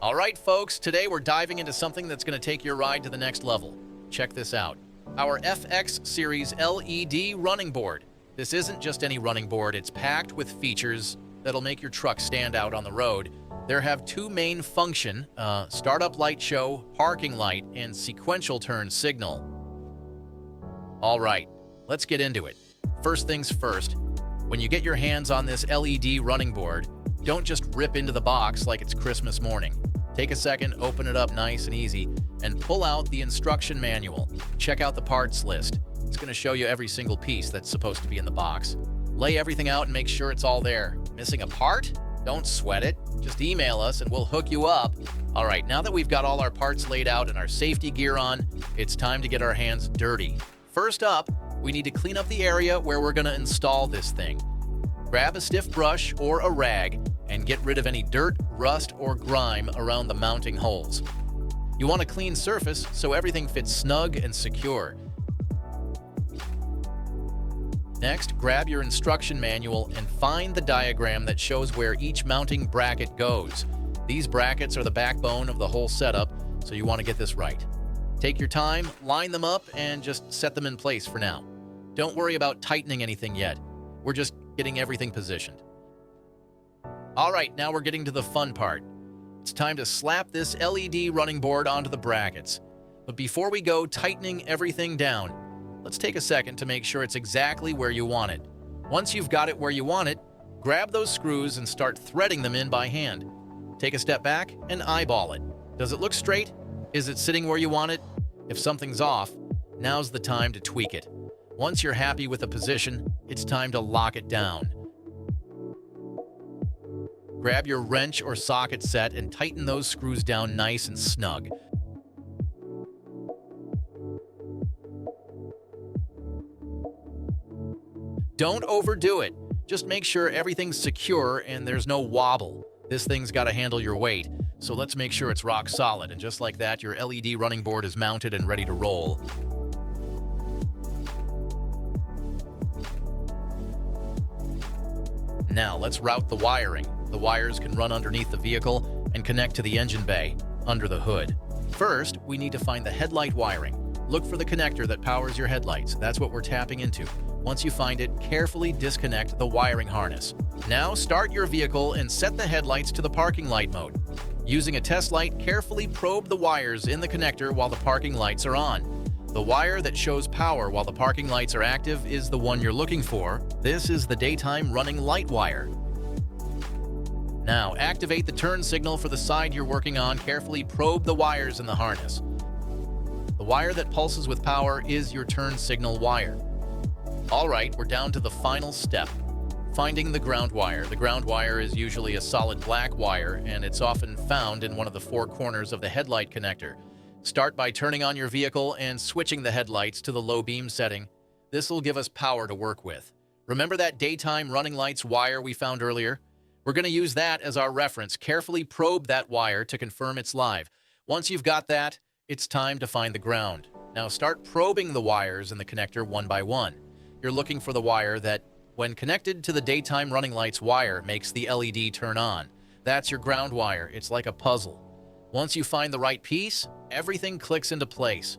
All right, folks, today we're diving into something that's going to take your ride to the next level. Check this out. Our FX Series LED running board. This isn't just any running board, it's packed with features that'll make your truck stand out on the road. There have two main functions, startup light show, parking light, and sequential turn signal. All right, let's get into it. First things first, when you get your hands on this LED running board, don't just rip into the box like it's Christmas morning. Take a second, open it up nice and easy, and pull out the instruction manual. Check out the parts list. It's going to show you every single piece that's supposed to be in the box. Lay everything out and make sure it's all there. Missing a part? Don't sweat it. Just email us and we'll hook you up. All right, now that we've got all our parts laid out and our safety gear on, it's time to get our hands dirty. First up, we need to clean up the area where we're going to install this thing. Grab a stiff brush or a rag and get rid of any dirt, rust, or grime around the mounting holes. You want a clean surface so everything fits snug and secure. Next, grab your instruction manual and find the diagram that shows where each mounting bracket goes. These brackets are the backbone of the whole setup, so you want to get this right. Take your time, line them up, and just set them in place for now. Don't worry about tightening anything yet. We're just getting everything positioned. All right, now we're getting to the fun part. It's time to slap this LED running board onto the brackets. But before we go tightening everything down, let's take a second to make sure it's exactly where you want it. Once you've got it where you want it, grab those screws and start threading them in by hand. Take a step back and eyeball it. Does it look straight? Is it sitting where you want it? If something's off, now's the time to tweak it. Once you're happy with the position, it's time to lock it down. Grab your wrench or socket set and tighten those screws down nice and snug. Don't overdo it. Just make sure everything's secure and there's no wobble. This thing's got to handle your weight, so let's make sure it's rock solid. And just like that, your LED running board is mounted and ready to roll. Now let's route the wiring. The wires can run underneath the vehicle and connect to the engine bay, under the hood. First, we need to find the headlight wiring. Look for the connector that powers your headlights. That's what we're tapping into. Once you find it, carefully disconnect the wiring harness. Now start your vehicle and set the headlights to the parking light mode. Using a test light, carefully probe the wires in the connector while the parking lights are on. The wire that shows power while the parking lights are active is the one you're looking for. This is the daytime running light wire. Now, activate the turn signal for the side you're working on. Carefully probe the wires in the harness. The wire that pulses with power is your turn signal wire. All right, we're down to the final step. Finding the ground wire. The ground wire is usually a solid black wire, and it's often found in one of the four corners of the headlight connector. Start by turning on your vehicle and switching the headlights to the low beam setting. This will give us power to work with. Remember that daytime running lights wire we found earlier? We're going to use that as our reference. Carefully probe that wire to confirm it's live. Once you've got that, it's time to find the ground. Now start probing the wires in the connector one by one. You're looking for the wire that, when connected to the daytime running lights wire, makes the LED turn on. That's your ground wire. It's like a puzzle. Once you find the right piece, everything clicks into place.